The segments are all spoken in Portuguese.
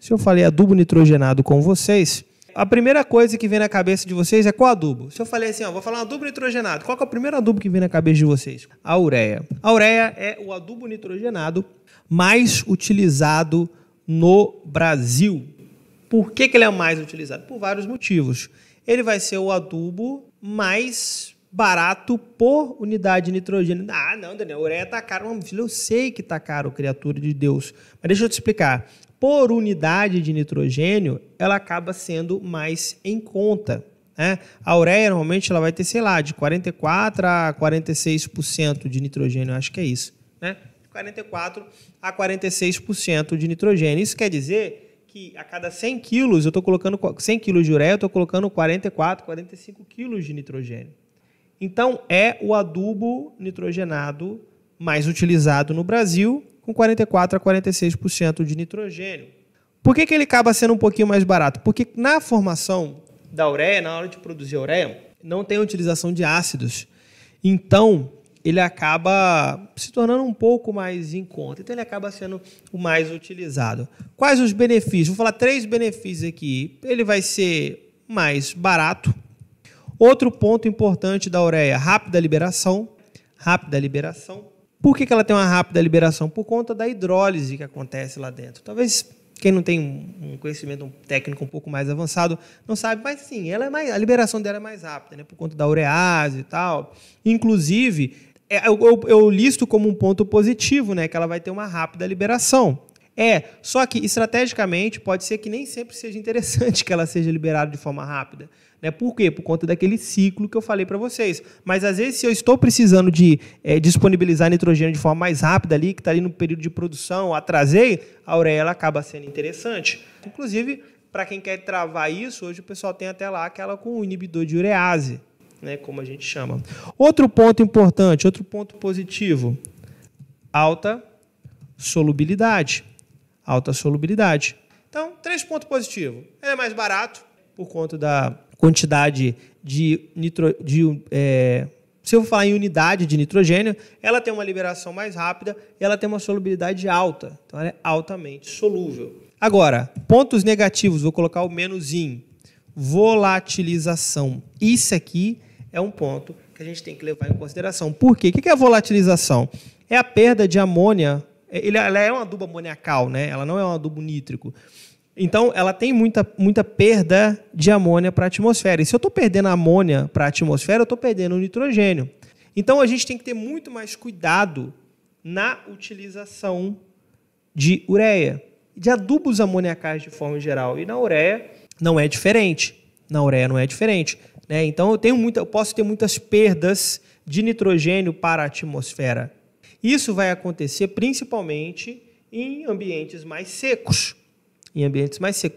Se eu falei adubo nitrogenado com vocês, a primeira coisa que vem na cabeça de vocês é qual adubo? Se eu falei assim, vou falar adubo nitrogenado, qual que é o primeiro adubo que vem na cabeça de vocês? A ureia. A ureia é o adubo nitrogenado mais utilizado no Brasil. Por que ele é mais utilizado? Por vários motivos. Ele vai ser o adubo mais barato por unidade de nitrogênio. Ah, não, Daniel, a ureia está caro. Não, filho, eu sei que está caro, criatura de Deus. Mas deixa eu te explicar. Por unidade de nitrogênio, ela acaba sendo mais em conta, né? A ureia, normalmente, ela vai ter, sei lá, de 44% a 46% de nitrogênio. Acho que é isso, né? 44% a 46% de nitrogênio. Isso quer dizer que a cada 100 quilos, eu estou colocando 100 quilos de ureia, eu estou colocando 44, 45 quilos de nitrogênio. Então, é o adubo nitrogenado mais utilizado no Brasil, com 44% a 46% de nitrogênio. Por que ele acaba sendo um pouquinho mais barato? Porque na formação da ureia, na hora de produzir a ureia, não tem utilização de ácidos. Então, ele acaba se tornando um pouco mais em conta. Então, ele acaba sendo o mais utilizado. Quais os benefícios? Vou falar 3 benefícios aqui. Ele vai ser mais barato. Outro ponto importante da ureia, rápida liberação. Rápida liberação. Por que ela tem uma rápida liberação? Por conta da hidrólise que acontece lá dentro. Talvez quem não tem um conhecimento técnico um pouco mais avançado não sabe, mas sim, ela é a liberação dela é mais rápida, né? Por conta da urease e tal. Inclusive, eu listo como um ponto positivo, né? Que ela vai ter uma rápida liberação. Só que estrategicamente pode ser que nem sempre seja interessante que ela seja liberada de forma rápida. Né? Por quê? Por conta daquele ciclo que eu falei para vocês. Mas, às vezes, se eu estou precisando de disponibilizar nitrogênio de forma mais rápida, ali, que está ali no período de produção, atrasei, a ureia ela acaba sendo interessante. Inclusive, para quem quer travar isso, hoje o pessoal tem até lá aquela com o inibidor de urease, né? Como a gente chama. Outro ponto importante, outro ponto positivo, alta solubilidade. Alta solubilidade. Então, 3 pontos positivos. Ele é mais barato por conta da quantidade se eu for falar em unidade de nitrogênio, ela tem uma liberação mais rápida e ela tem uma solubilidade alta. Então, ela é altamente solúvel. Agora, pontos negativos, vou colocar o menusinho. Volatilização. Isso aqui é um ponto que a gente tem que levar em consideração. Por quê? O que é a volatilização? É a perda de amônia. Ela é um adubo amoniacal, né? Ela não é um adubo nítrico. Então, ela tem muita perda de amônia para a atmosfera. E se eu estou perdendo amônia para a atmosfera, eu estou perdendo o nitrogênio. Então, a gente tem que ter muito mais cuidado na utilização de ureia, de adubos amoniacais de forma geral. E na ureia não é diferente. Né? Então, eu posso ter muitas perdas de nitrogênio para a atmosfera. Isso vai acontecer principalmente em ambientes mais secos.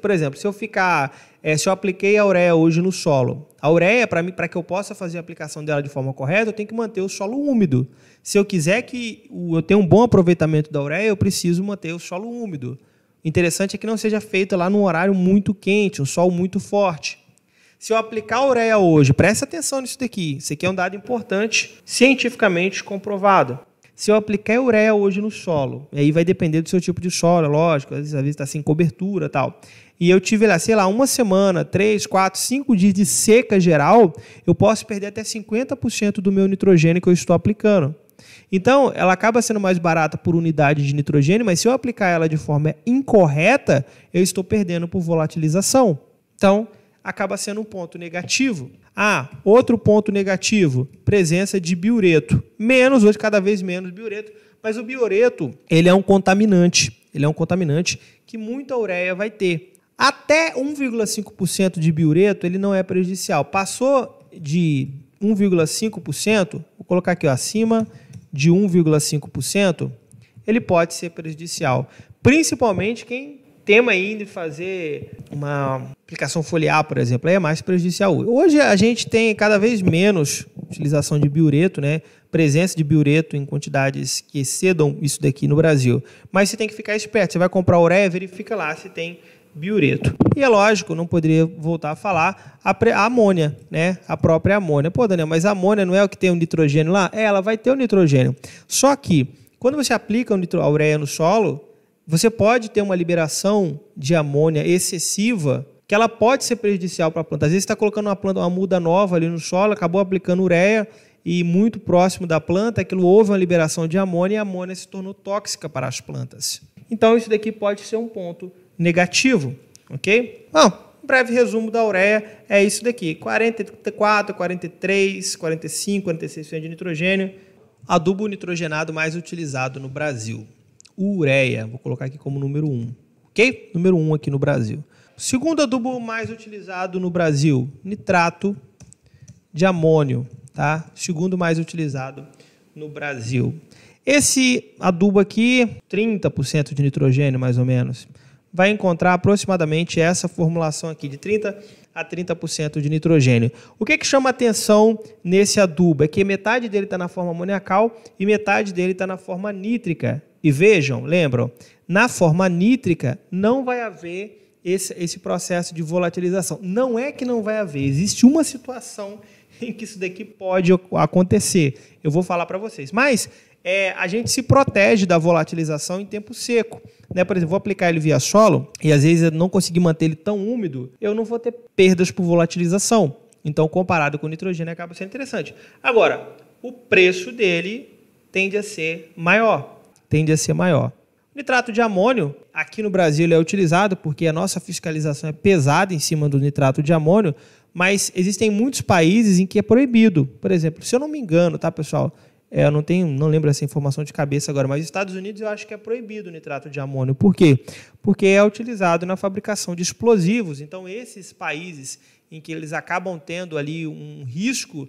Por exemplo, se eu apliquei a ureia hoje no solo, a ureia, para que eu possa fazer a aplicação dela de forma correta, eu tenho que manter o solo úmido. Se eu quiser que eu tenha um bom aproveitamento da ureia, eu preciso manter o solo úmido. O interessante é que não seja feito lá num horário muito quente, um sol muito forte. Se eu aplicar a ureia hoje, presta atenção nisso daqui. Isso aqui é um dado importante, cientificamente comprovado. Se eu aplicar a ureia hoje no solo, e aí vai depender do seu tipo de solo, lógico, às vezes está sem cobertura e tal, e eu tive lá, sei lá, 1 semana, 3, 4, 5 dias de seca geral, eu posso perder até 50% do meu nitrogênio que eu estou aplicando. Então, ela acaba sendo mais barata por unidade de nitrogênio, mas se eu aplicar ela de forma incorreta, eu estou perdendo por volatilização. Então, acaba sendo um ponto negativo. Outro ponto negativo, presença de biureto. Hoje cada vez menos biureto, mas o biureto, ele é um contaminante. Que muita ureia vai ter. Até 1,5% de biureto, ele não é prejudicial. Passou de 1,5%, vou colocar aqui, acima de 1,5%, ele pode ser prejudicial. Principalmente quem tema ainda de fazer uma aplicação foliar, por exemplo, é mais prejudicial. Hoje a gente tem cada vez menos utilização de biureto, né? Presença de biureto em quantidades que excedam isso daqui no Brasil. Mas você tem que ficar esperto. Você vai comprar ureia, verifica lá se tem biureto. E é lógico, não poderia voltar a falar a amônia, né? A própria amônia. Pô, Daniel, mas a amônia não é o que tem o nitrogênio lá? Ela vai ter o nitrogênio. Só que, quando você aplica a ureia no solo, você pode ter uma liberação de amônia excessiva, que ela pode ser prejudicial para a planta. Às vezes você está colocando uma muda nova ali no solo, acabou aplicando ureia e muito próximo da planta, aquilo houve uma liberação de amônia e a amônia se tornou tóxica para as plantas. Então isso daqui pode ser um ponto negativo, ok? Um breve resumo da ureia é isso daqui, 44, 43, 45, 46% de nitrogênio, adubo nitrogenado mais utilizado no Brasil. Ureia, vou colocar aqui como número 1, ok? Número 1 aqui no Brasil. Segundo adubo mais utilizado no Brasil, nitrato de amônio, tá? Segundo mais utilizado no Brasil. Esse adubo aqui, 30% de nitrogênio mais ou menos, vai encontrar aproximadamente essa formulação aqui, de 30% a 30% de nitrogênio. O que chama atenção nesse adubo é que metade dele está na forma amoniacal e metade dele está na forma nítrica. E vejam, lembram, na forma nítrica não vai haver esse processo de volatilização. Não é que não vai haver, existe uma situação em que isso daqui pode acontecer. Eu vou falar para vocês. Mas a gente se protege da volatilização em tempo seco. Né? Por exemplo, vou aplicar ele via solo e às vezes eu não conseguir manter ele tão úmido, eu não vou ter perdas por volatilização. Então, comparado com o nitrogênio, acaba sendo interessante. Agora, o preço dele tende a ser maior. O nitrato de amônio, aqui no Brasil, ele é utilizado porque a nossa fiscalização é pesada em cima do nitrato de amônio, mas existem muitos países em que é proibido. Por exemplo, se eu não me engano, tá, pessoal? Eu não lembro essa informação de cabeça agora, mas nos Estados Unidos eu acho que é proibido o nitrato de amônio. Por quê? Porque é utilizado na fabricação de explosivos. Então, esses países em que eles acabam tendo ali um risco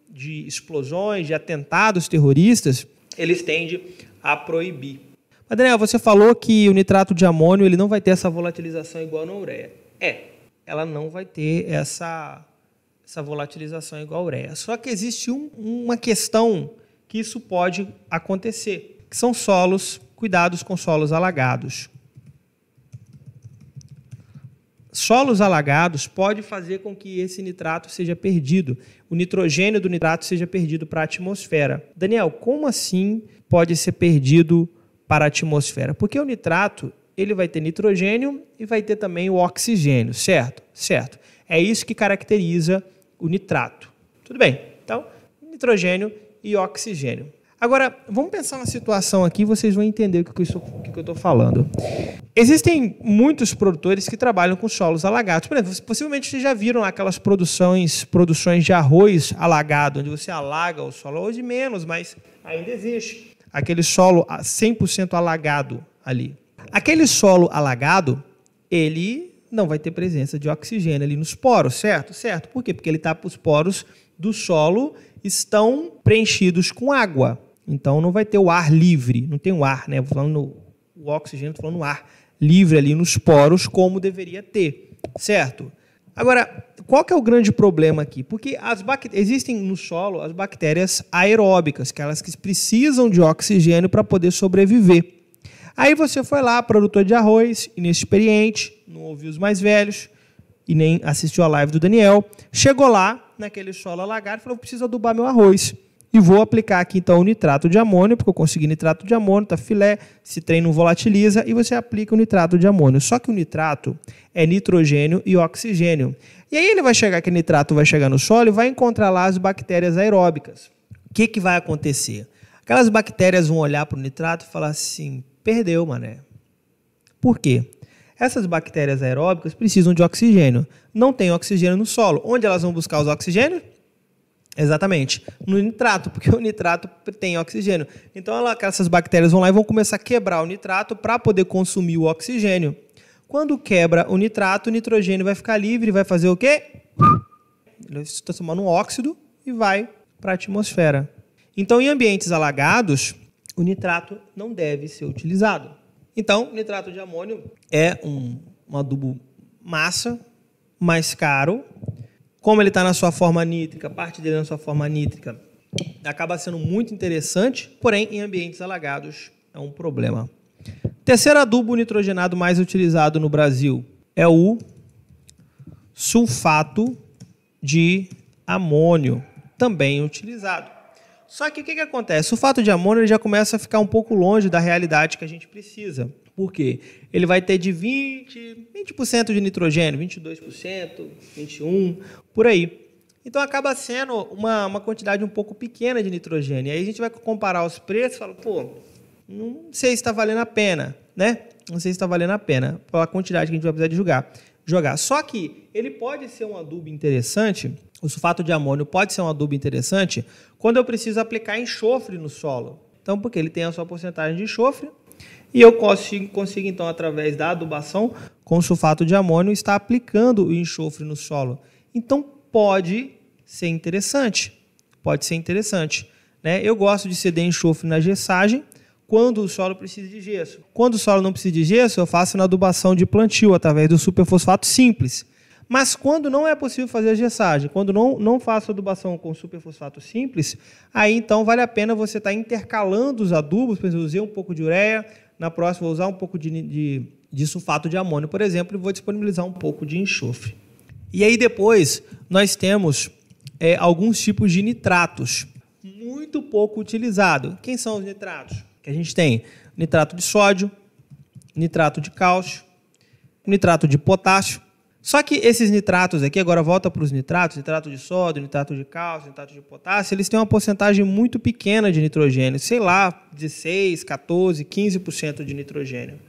de explosões, de atentados terroristas, eles tendem a proibir. Mas, Daniel, você falou que o nitrato de amônio ele não vai ter essa volatilização igual na ureia. Ela não vai ter essa volatilização igual a ureia. Só que existe uma questão que isso pode acontecer, que são cuidados com solos alagados. Solos alagados pode fazer com que esse nitrato seja perdido, o nitrogênio do nitrato seja perdido para a atmosfera. Daniel, como assim pode ser perdido para a atmosfera? Porque o nitrato ele vai ter nitrogênio e vai ter também o oxigênio, certo? Certo. É isso que caracteriza o nitrato. Tudo bem. Então, nitrogênio e oxigênio. Agora, vamos pensar uma situação aqui, vocês vão entender o que eu estou falando. Existem muitos produtores que trabalham com solos alagados. Por exemplo, possivelmente vocês já viram aquelas produções de arroz alagado, onde você alaga o solo. Hoje menos, mas ainda existe aquele solo 100% alagado ali. Aquele solo alagado, ele não vai ter presença de oxigênio ali nos poros, certo? Certo. Por quê? Porque os poros do solo estão preenchidos com água. Então, não vai ter o ar livre. Não tem o ar, né? Vou falando o oxigênio, estou falando o ar livre ali nos poros, como deveria ter, certo? Agora, qual que é o grande problema aqui? Porque existem no solo as bactérias aeróbicas, que precisam de oxigênio para poder sobreviver. Aí você foi lá, produtor de arroz, inexperiente, não ouviu os mais velhos e nem assistiu a live do Daniel, chegou lá naquele solo alagado e falou, preciso adubar meu arroz. E vou aplicar aqui então o nitrato de amônio, porque eu consegui nitrato de amônio, tá filé, esse trem não volatiliza, e você aplica o nitrato de amônio. Só que o nitrato é nitrogênio e oxigênio. E aí aquele nitrato vai chegar no solo e vai encontrar lá as bactérias aeróbicas. O que vai acontecer? Aquelas bactérias vão olhar para o nitrato e falar assim, perdeu, mané. Por quê? Essas bactérias aeróbicas precisam de oxigênio. Não tem oxigênio no solo. Onde elas vão buscar os oxigênios? Exatamente, no nitrato, porque o nitrato tem oxigênio. Então, essas bactérias vão lá e vão começar a quebrar o nitrato para poder consumir o oxigênio. Quando quebra o nitrato, o nitrogênio vai ficar livre e vai fazer o quê? Ele se transforma num óxido e vai para a atmosfera. Então, em ambientes alagados, o nitrato não deve ser utilizado. Então, o nitrato de amônio é um adubo massa, mais caro. Como ele está na sua forma nítrica, parte dele na sua forma nítrica, acaba sendo muito interessante, porém, em ambientes alagados, é um problema. Terceiro adubo nitrogenado mais utilizado no Brasil é o sulfato de amônio, também utilizado. Só que o que acontece? O sulfato de amônio ele já começa a ficar um pouco longe da realidade que a gente precisa. Por quê? Ele vai ter de 20% de nitrogênio, 22%, 21%, por aí. Então acaba sendo uma quantidade um pouco pequena de nitrogênio. E aí a gente vai comparar os preços e fala, pô, não sei se está valendo a pena, né? Não sei se está valendo a pena pela quantidade que a gente vai precisar de jogar. Só que ele pode ser um adubo interessante, o sulfato de amônio pode ser um adubo interessante quando eu preciso aplicar enxofre no solo. Então, porque ele tem a sua porcentagem de enxofre e eu consigo então, através da adubação com sulfato de amônio, estar aplicando o enxofre no solo. Então, pode ser interessante. Pode ser interessante, né? Eu gosto de ceder enxofre na gessagem, quando o solo precisa de gesso. Quando o solo não precisa de gesso, eu faço na adubação de plantio, através do superfosfato simples. Mas quando não é possível fazer a gessagem, quando não faço adubação com superfosfato simples, aí então vale a pena você estar intercalando os adubos. Por exemplo, eu usei um pouco de ureia, na próxima vou usar um pouco de sulfato de amônio, por exemplo, e vou disponibilizar um pouco de enxofre. E aí depois nós temos alguns tipos de nitratos, muito pouco utilizado. Quem são os nitratos? Que a gente tem nitrato de sódio, nitrato de cálcio, nitrato de potássio. Só que esses nitratos aqui, agora volta para os nitratos, nitrato de sódio, nitrato de cálcio, nitrato de potássio, eles têm uma porcentagem muito pequena de nitrogênio, sei lá, 16, 14, 15% de nitrogênio.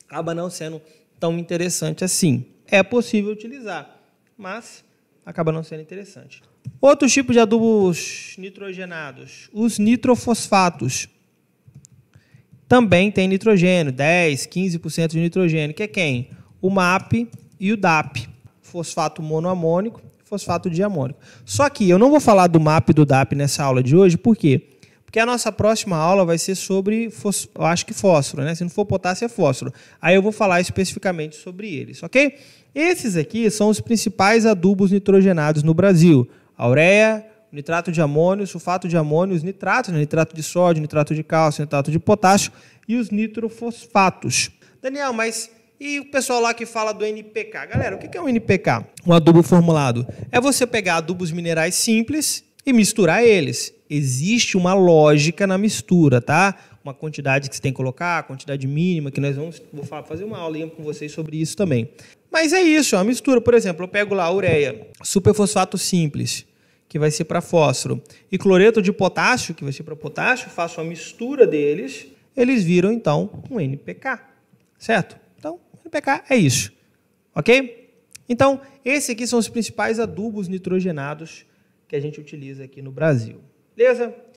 Acaba não sendo tão interessante assim. É possível utilizar, mas acaba não sendo interessante. Outro tipo de adubos nitrogenados, os nitrofosfatos. Também tem nitrogênio, 10, 15% de nitrogênio, que é quem? O MAP e o DAP, fosfato monoamônico e fosfato diamônico. Só que eu não vou falar do MAP e do DAP nessa aula de hoje, por quê? Porque a nossa próxima aula vai ser sobre, eu acho que fósforo, né? Se não for potássio, é fósforo. Aí eu vou falar especificamente sobre eles, ok? Esses aqui são os principais adubos nitrogenados no Brasil. A ureia, nitrato de amônio, sulfato de amônio, os nitratos, né? Nitrato de sódio, nitrato de cálcio, nitrato de potássio e os nitrofosfatos. Daniel, mas e o pessoal lá que fala do NPK? Galera, o que é um NPK? Um adubo formulado. É você pegar adubos minerais simples e misturar eles. Existe uma lógica na mistura, tá? Uma quantidade que você tem que colocar, a quantidade mínima, que nós vou fazer uma aulinha com vocês sobre isso também. Mas é isso, a mistura. Por exemplo, eu pego lá a ureia, superfosfato simples, que vai ser para fósforo, e cloreto de potássio, que vai ser para potássio, faço a mistura deles, eles viram, então, um NPK, certo? Então, NPK é isso, ok? Então, esses aqui são os principais adubos nitrogenados que a gente utiliza aqui no Brasil, beleza?